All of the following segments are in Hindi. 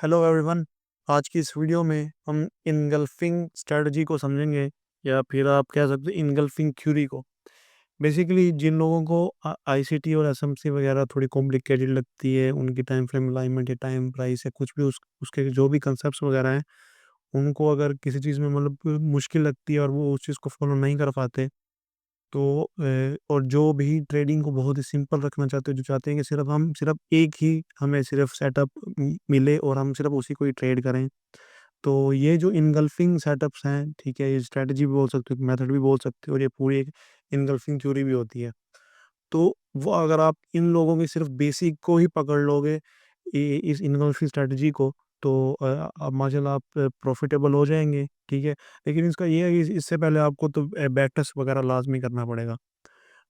Hello everyone. आज की इस वीडियो में हम इनगल्फिंग स्ट्रेटजी को समझेंगे या फिर आप कह सकते हैं इनगल्फिंग थ्योरी को। बेसिकली जिन लोगों को आईसीटी और एसएमसी वगैरह थोड़ी कॉम्प्लिकेटेड लगती है, उनकी टाइम फ्रेम अलाइनमेंट या टाइम प्राइस या कुछ भी उसके जो भी कंसेप्ट वगैरह हैं, उनको अगर किसी चीज़ में मतलब मुश्किल लगती है और वो उस चीज़ को फॉलो नहीं कर पाते, तो और जो भी ट्रेडिंग को बहुत ही सिंपल रखना चाहते हैं, जो चाहते हैं कि सिर्फ एक ही हमें सिर्फ सेटअप मिले और हम सिर्फ उसी को ही ट्रेड करें। तो ये जो इनगल्फिंग सेटअप्स हैं, ठीक है, ये स्ट्रैटेजी भी बोल सकते हो, मेथड भी बोल सकते हो, और ये पूरी एक इनगल्फिंग थ्योरी भी होती है। तो वो अगर आप इन लोगों की सिर्फ बेसिक को ही पकड़ लोगे, इस इनगल्फिंग स्ट्रैटेजी को, तो अब माशाल्लाह आप प्रॉफिटेबल हो जाएंगे, ठीक है। लेकिन इसका ये है कि इससे पहले आपको तो बैक टेस्ट वगैरह लाजमी करना पड़ेगा।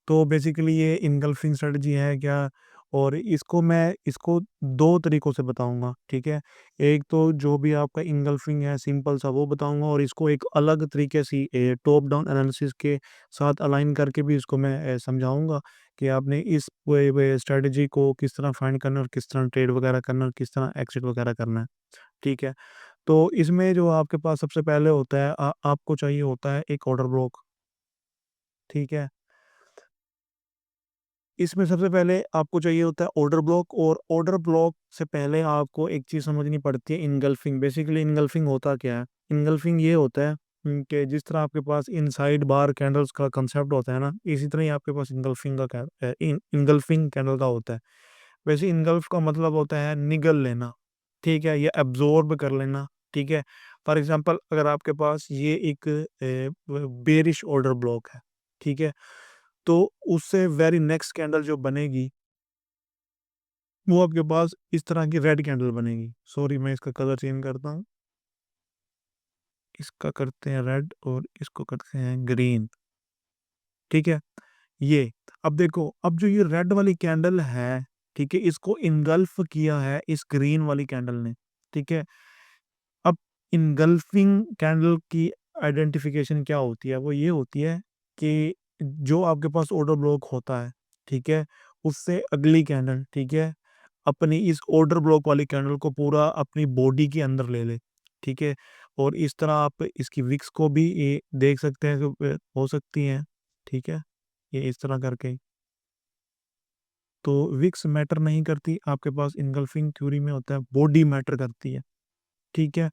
तो बेसिकली ये इनगल्फिंग स्ट्रेटजी है क्या, और इसको 2 तरीकों से बताऊँगा, ठीक है। एक तो जो भी आपका इनगल्फिंग है सिंपल सा वो बताऊँगा, और इसको एक अलग तरीके से टॉप डाउन एनालिसिस के साथ अलाइन करके भी इसको मैं समझाऊँगा कि आपने इस वे स्ट्रेटजी को किस तरह फाइंड करना है और किस तरह ट्रेड वगैरह करना है और किस तरह एक्सिट वगैरह करना है, ठीक है। तो इसमें जो आपके पास सबसे पहले होता है, आपको चाहिए होता है एक ऑर्डर ब्लॉक, ठीक है। इसमें सबसे पहले आपको चाहिए होता है ऑर्डर ब्लॉक, और ऑर्डर ब्लॉक से पहले आपको एक चीज़ समझनी पड़ती है, इनगल्फिंग। बेसिकली इनगल्फिंग होता क्या है? इनगल्फिंग ये होता है कि जिस तरह आपके पास इनसाइड बार कैंडल्स का कंसेप्ट होता है ना, इसी तरह ही आपके पास इनगल्फिंग कैंडल का होता है। वैसे इनगल्फ का मतलब होता है निगल लेना, ठीक है, या एब्जॉर्ब कर लेना, ठीक है। फॉर एग्जांपल अगर आपके पास ये एक बेरिश ऑर्डर ब्लॉक है, ठीक है, तो उससे वेरी नेक्स्ट कैंडल जो बनेगी, वो आपके पास इस तरह की रेड कैंडल बनेगी। सॉरी, मैं इसका कलर चेंज करता हूँ। इसका करते हैं रेड और इसको करते हैं ग्रीन, ठीक है। ये अब देखो, अब जो ये रेड वाली कैंडल है, ठीक है, इसको इनगल्फ किया है इस ग्रीन वाली कैंडल ने, ठीक है। अब इनगल्फिंग कैंडल की आइडेंटिफिकेशन क्या होती है? वो ये होती है कि जो आपके पास ऑर्डर ब्लॉक होता है, ठीक है, उससे अगली कैंडल, ठीक है, अपनी इस ऑर्डर ब्लॉक वाली कैंडल को पूरा अपनी बॉडी के अंदर ले ले, ठीक है। और इस तरह आप इसकी विक्स को भी ये देख सकते हैं कि हो सकती हैं, ठीक है, ये इस तरह करके। तो विक्स मैटर नहीं करती, आपके पास इनगल्फिंग थ्योरी में होता है बॉडी मैटर करती है, ठीक है।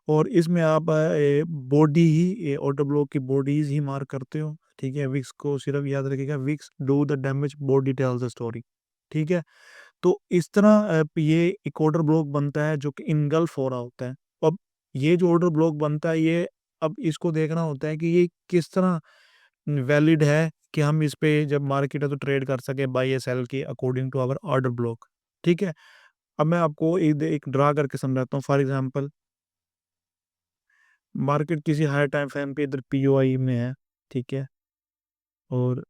और इसमें आप बॉडी ही ऑटो ब्लॉक की बॉडीज ही मार्क करते हो, ठीक है। विक्स को सिर्फ याद रखिएगा, wicks do the damage, body tells the story, ठीक है। तो इस तरह ये एक ऑर्डर ब्लॉक बनता है जो कि इनगल्फ हो रहा होता है। अब ये जो ऑर्डर ब्लॉक बनता है, ये अब इसको देखना होता है कि ये किस तरह वैलिड है कि हम इस पे जब मार्केट है तो ट्रेड कर सके बाय या सेल के according to our order block, ठीक है। अब मैं आपको एक ड्रा करके समझाता हूँ। फॉर एग्जांपल मार्केट किसी हायर टाइम फ्रेम पे इधर पीओआई में है, ठीक है, और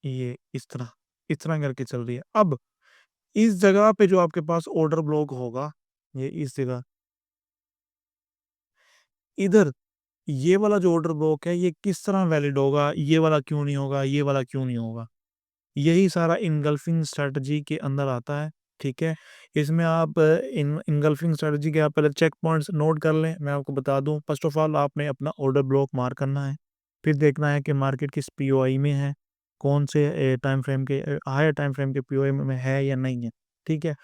ये इस तरह करके चल रही है। अब इस जगह पे जो आपके पास ऑर्डर ब्लॉक होगा, ये इस जगह इधर, ये वाला जो ऑर्डर ब्लॉक है, ये किस तरह वैलिड होगा, ये वाला क्यों नहीं होगा, ये वाला क्यों नहीं होगा, यही सारा इनगल्फिंग स्ट्रेटजी के अंदर आता है, ठीक है। इसमें आप इन इनगल्फिंग स्ट्रेटजी के आप पहले चेक पॉइंट्स नोट कर लें। मैं आपको बता दूं, फर्स्ट ऑफ ऑल आपने अपना ऑर्डर ब्लॉक मार्क करना है, फिर देखना है कि मार्केट किस पीओआई में है, कौन से टाइम फ्रेम के हायर टाइम फ्रेम के पीओआई में है या नहीं है, ठीक है।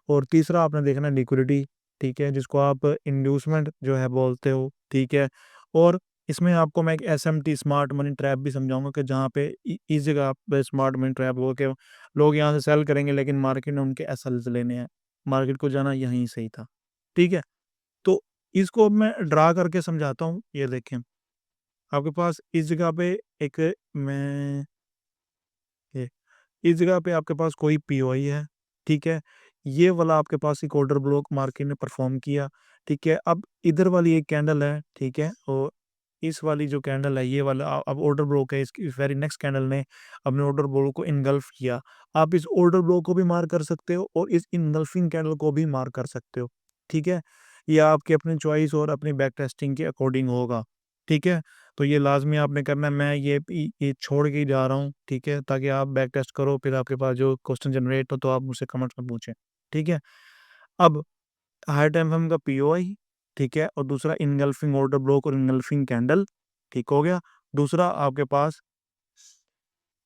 और तीसरा आपने देखना है लिक्विडिटी, ठीक है, जिसको आप इंड्यूसमेंट जो है बोलते हो, ठीक है। और इसमें आपको मैं एक एसएमटी स्मार्ट मनी ट्रैप भी समझाऊंगा कि जहाँ पे इस जगह पे स्मार्ट मनी ट्रैप हो के लोग यहाँ से सेल करेंगे, लेकिन मार्केट में उनके एसएल्स लेने हैं, मार्केट को जाना यहीं सही था, ठीक है। तो इसको मैं ड्रा करके समझाता हूँ। ये देखें, आपके पास इस जगह पे एक मैं ये इस जगह पे आपके पास कोई पीओआई है, ठीक है। ये वाला आपके पास एक ऑर्डर ब्लॉक मार्केट ने परफॉर्म किया, ठीक है। अब इधर वाली एक कैंडल है, ठीक है, और इस वाली जो कैंडल है, ये वाला अब ऑर्डर ब्लॉक है, इसकी वेरी नेक्स्ट कैंडल ने अपने ऑर्डर ब्लॉक को इनगल्फ किया। आप इस ऑर्डर ब्लॉक को भी मार्क कर सकते हो और इस इनगल्फिंग कैंडल को भी मार्क कर सकते हो, ठीक है। ये आपकी अपनी चॉइस और अपनी बैक टेस्टिंग के अकॉर्डिंग होगा। ठीक है? तो ये लाज़मी आपने करना है, मैं ये छोड़ के ही जा रहा हूँ, ठीक है? ताकि आप बैक टेस्ट करो, फिर आपके पास जो क्वेश्चन जनरेट हो तो आप मुझसे कमेंट्स में पूछें, ठीक है? अब हाई टाइम फ्रेम का पीओआई, ठीक है? और दूसरा इनगल्फिंग ऑर्डर ब्लॉक और इनगल्फिंग कैंडल, ठीक हो गया? दूसरा आपके पास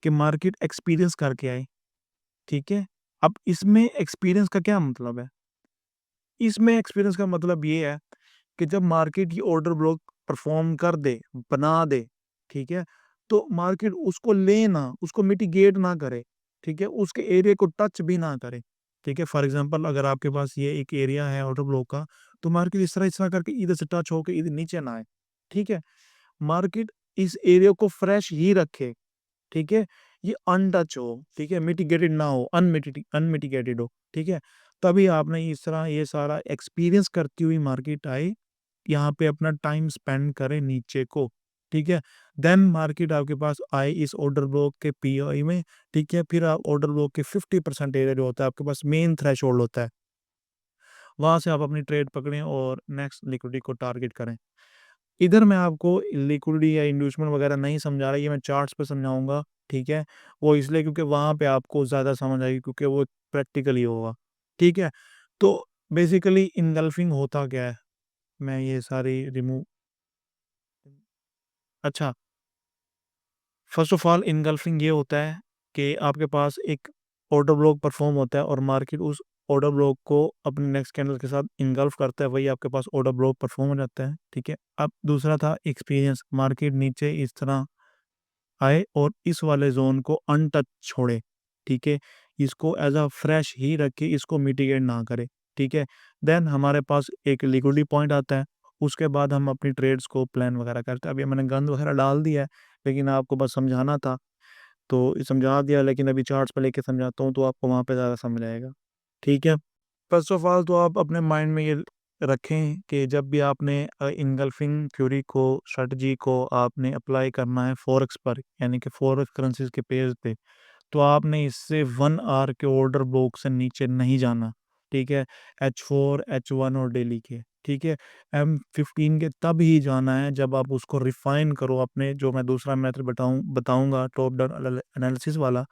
कि मार्केट एक्सपीरियंस करके आए, ठीक है? अब इसमें एक्सपीरियंस का क्या मतलब है? इसमें एक्सपीरियंस का मतलब ये है कि जब मार्केट ये ऑर्डर ब्लॉक परफॉर्म कर दे, बना दे, ठीक है? तो मार्केट उसको ले ना, उसको मिटिगेट ना करे, ठीक है? उसके एरिया को टच भी ना करे, ठीक है? फॉर एग्ज़ाम्पल अगर आपके पास ये एक एरिया है ऑर्डर ब्लॉक का, तो मार्केट इस तरह करके इधर से टच होके इधर नीचे ना आए, ठीक है? मार्केट इस एरिया को फ्रेश ही रखे, ठीक है? ये अनटच हो, ठीक है? मिटिगेटेड ना हो, अनमिटिगेटेड हो, ठीक है? तभी आपने इस तरह ये सारा एक्सपीरियंस करती हुई मार्केट आए, यहाँ पे अपना टाइम स्पेंड करें नीचे को, ठीक है? देन मार्केट आपके पास आए इस ऑर्डर ब्लॉक के पीओआई में, ठीक है? फिर आप ऑर्डर ब्लॉक के 50% एरिया जो होता है आपके पास मेन थ्रेशोल्ड होता है, वहाँ से आप अपनी ट्रेड पकड़ें और नेक्स्ट लिक्विडिटी को टारगेट करें। इधर मैं आपको लिक्विडिटी या इंड्यूसमेंट वगैरह नहीं समझा रहा, ये मैं चार्ट्स पे समझाऊँगा, ठीक है? वो इसलिए क्योंकि वहाँ पे आपको ज़्यादा समझ आएगी क्योंकि वो प्रैक्टिकली होगा, ठीक है? तो बेसिकली इनगल्फिंग होता क्या है? मैं ये सारी रिमूव अच्छा, फर्स्ट ऑफ ऑल इनगल्फिंग ये होता है कि आपके पास एक ऑर्डर ब्लॉक परफॉर्म होता है और मार्केट उस ऑर्डर ब्लॉक को अपने नेक्स्ट कैंडल के साथ इनगल्फ करता है, वही आपके पास ऑर्डर ब्लॉक परफॉर्म हो जाता है, ठीक है? अब दूसरा था एक्सपीरियंस, मार्केट नीचे इस तरह आए और इस वाले ज़ोन को अनटच छोड़े, ठीक है? इसको एज़ अ फ्रेश ही रखे, इसको मिटिगेट ना करे, ठीक है? देन हमारे पास एक लिक्विडिटी पॉइंट आता है, उसके बाद हम अपनी ट्रेड्स को प्लान वगैरह करते हैं। अभी मैंने गंद वगैरह डाल दिया है, लेकिन आपको बस समझाना था, तो समझा दिया लेकिन अभी चार्ट्स पे लेके समझाता हूँ, तो आपको वहाँ पे ज़्यादा समझ आएगा, ठीक है? फर्स्ट ऑफ ऑल तो आप अपने माइंड में ये रखें कि जब भी आपने इनगल्फिंग थ्योरी को स्ट्रेटजी को आपने अप्लाई करना है फॉरेक्स पर यानी कि फॉरेक्स करेंसीज के पेज पे, तो आपने इससे 1 आवर के ऑर्डर ब्लॉक से नीचे नहीं जाना, ठीक है? H4 H1 और डेली के, ठीक है? M15 के तब ही जाना है जब आप उसको रिफाइन करो, अपने जो मैं दूसरा मेथड बताऊंगा टॉप डाउन एनालिसिस वाला,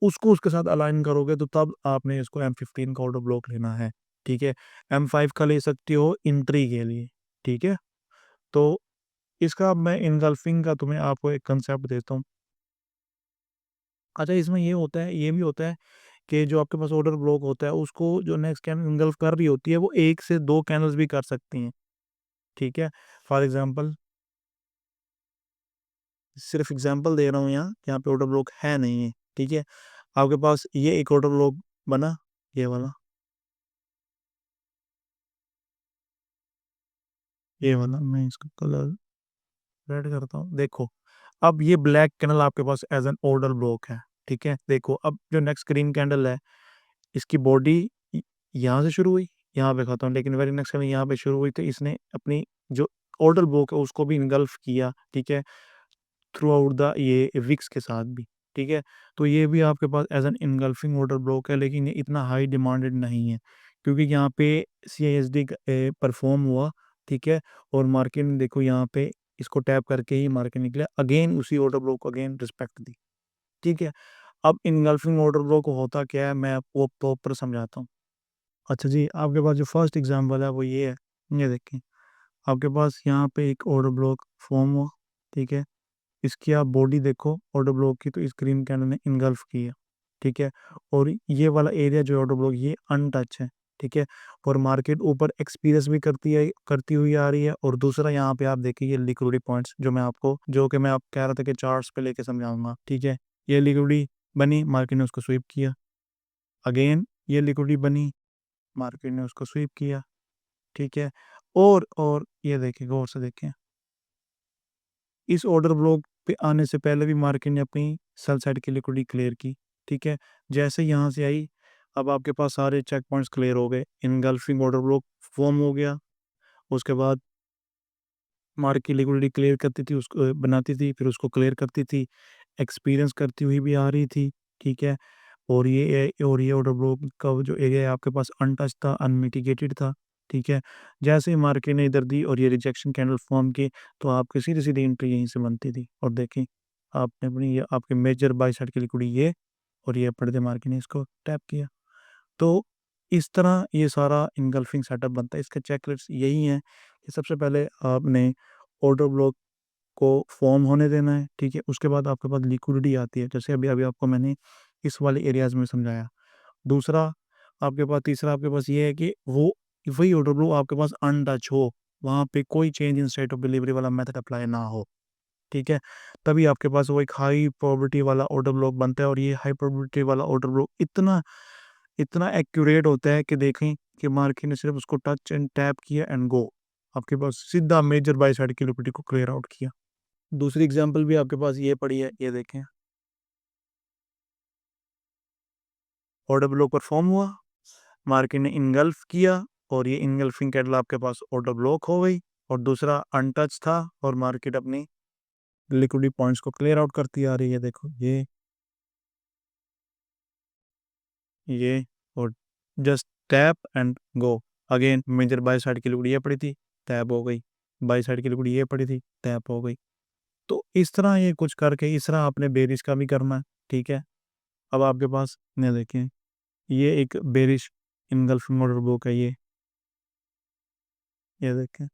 उसको उसके साथ अलाइन करोगे तो तब आपने इसको M15 का ऑर्डर ब्लॉक लेना है, ठीक है? M5 का ले सकते हो एंट्री के लिए, ठीक है? तो इसका अब मैं इनगल्फिंग का तुम्हें आपको एक कंसेप्ट देता हूँ। अच्छा, इसमें ये भी होता है कि जो आपके पास ऑर्डर ब्लॉक होता है उसको जो नेक्स्ट कैंडल इनगल्फ कर रही होती है वो 1 से 2 कैंडल्स भी कर सकती हैं, ठीक है? फॉर एग्ज़ाम्पल सिर्फ एग्ज़ाम्पल दे रहा हूँ यहाँ पे ऑर्डर ब्लॉक है नहीं है, ठीक है? आपके पास ये एक ऑर्डर ब्लॉक बना, ये वाला, ये वाला मैं इसका कलर रेड करता हूँ। देखो, अब ये ब्लैक कैंडल आपके पास एज़ एन ऑर्डर ब्लॉक है, ठीक है? देखो, अब जो नेक्स्ट ग्रीन कैंडल है, इसकी बॉडी यहाँ से शुरू हुई, यहाँ पे खत्म, लेकिन वेरी नेक्स्ट कैंडल यहाँ पे शुरू हुई, तो इसने अपनी जो ऑर्डर ब्लॉक है उसको भी इनगल्फ किया, ठीक है? थ्रू आउट द ये विक्स के साथ भी, ठीक है? तो ये भी आपके पास as an engulfing order block है, लेकिन ये इतना हाई डिमांडेड नहीं है, क्योंकि यहाँ पे सीआईएसडी परफॉर्म हुआ, ठीक है? और मार्केट ने देखो यहाँ पे इसको टैप करके ही मार्केट निकला, अगेन उसी ऑर्डर ब्लॉक को अगेन रिस्पेक्ट दी, ठीक है? अब इनगल्फिंग ऑर्डर ब्लॉक होता क्या है, मैं आपको प्रॉपर समझाता हूँ। अच्छा जी, आपके पास जो फर्स्ट एग्जांपल है वो ये है, ये देखें, आपके पास यहाँ पे एक ऑर्डर ब्लॉक फॉर्म हुआ, ठीक है? इसकी आप बॉडी देखो ऑर्डर ब्लॉक की, तो इस ग्रीन कैंडल ने इनगल्फ की है, ठीक है? और ये वाला एरिया जो ऑर्डर ब्लॉक ये अनटच है, ठीक है? और मार्केट ऊपर एक्सपीरियंस भी करती हुई आ रही है, और दूसरा यहाँ पे आप देखिए ये लिक्विडिटी पॉइंट्स जो कि मैं आप कह रहा था कि चार्ट्स पे लेके समझाऊंगा, ठीक है? ये लिक्विडिटी बनी, मार्केट ने उसको स्वीप किया, अगेन ये लिक्विडिटी बनी, मार्केट ने उसको स्वीप किया, ठीक है? और ये देखिए, गौर से देखें, इस ऑर्डर ब्लॉक पे आने से पहले भी मार्केट ने अपनी सेल साइड की लिक्विडिटी क्लियर की, ठीक है? जैसे यहाँ से आई, अब आपके पास सारे चेक पॉइंट्स क्लियर हो गए, इनगल्फिंग ऑर्डर ब्लॉक फॉर्म हो गया, उसके बाद मार्केट की लिक्विडिटी क्लियर करती थी, उसको बनाती थी, फिर उसको क्लियर करती थी, एक्सपीरियंस करती हुई भी आ रही थी, ठीक है? और ये ऑर्डर ब्लॉक का जो एरिया है आपके पास अनटच था, अनमिटिगेटेड था, ठीक है? जैसे ही मार्केट ने इधर दी और ये रिजेक्शन कैंडल फॉर्म की, तो आपकी सीधी-सीधी एंट्री यहीं से बनती थी और देखें, आपने अपनी ये आपके मेजर बाय साइड की लिक्विडिटी ये और ये अपर द मार्केट ने इसको टैप किया। तो इस तरह ये सारा एंगल्फिंग सेटअप बनता है। इसके चेकलिस्ट यही हैं कि सबसे पहले आपने ऑर्डर ब्लॉक को फॉर्म होने देना है, ठीक है? उसके बाद आपके पास लिक्विडिटी आती है, जैसे अभी-अभी आपको मैंने इस वाले एरियाज़ में समझाया। दूसरा आपके पास तीसरा आपके पास ये है कि वो वही ऑर्डर ब्लॉक आपके पास अनटच हो, वहाँ पे कोई change in state of delivery वाला मेथड अप्लाई ना हो, ठीक है? तभी आपके पास वो एक हाई प्रोबेबिलिटी वाला ऑर्डर ब्लॉक बनता है और ये हाई प्रोबेबिलिटी वाला ऑर्डर ब्लॉक इतना इतना एक्यूरेट होता है कि देखें कि मार्केट ने सिर्फ उसको टच एंड टैप किया एंड गो, आपके पास सीधा मेजर बाय साइड की लिक्विडिटी को क्लियर आउट किया। दूसरी एग्जांपल भी आपके पास ये पड़ी है, ये देखें। ऑर्डर ब्लॉक परफॉर्म हुआ, मार्केट ने इनगल्फ किया और ये इनगल्फिंग कैंडल आपके पास ऑर्डर ब्लॉक हो गई और दूसरा अनटच था और मार्केट अपनी लिक्विडिटी पॉइंट्स को क्लियर आउट करती आ रही है। देखो ये और just tap and go. Again measure by side की लिक्विडिटी ये पड़ी थी, टैप हो गई। बाय साइड की लिक्विडिटी ये पड़ी थी, टैप हो गई। तो इस तरह ये कुछ करके इस तरह आपने बेरिश का भी करना है, ठीक है? अब आपके पास ये देखें, ये एक बेरिश इनगल्फिंग ऑर्डर ब्लॉक है ये देखें।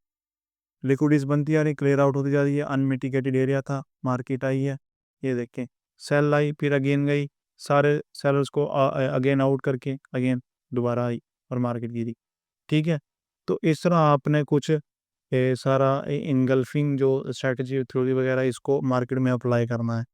लिक्विडिटीज़ बनती आ रही, क्लियर आउट होती जा रही है, अनमिटिगेटेड एरिया था, मार्केट आई है, ये देखें। सेल आई, फिर अगेन गई, सारे सेलर्स को अगेन आउट करके अगेन दोबारा आई और मार्केट गिरी, ठीक है? तो इस तरह आपने कुछ सारा इनगल्फिंग जो स्ट्रैटेजी थ्योरी वगैरह इसको मार्केट में अप्लाई करना है।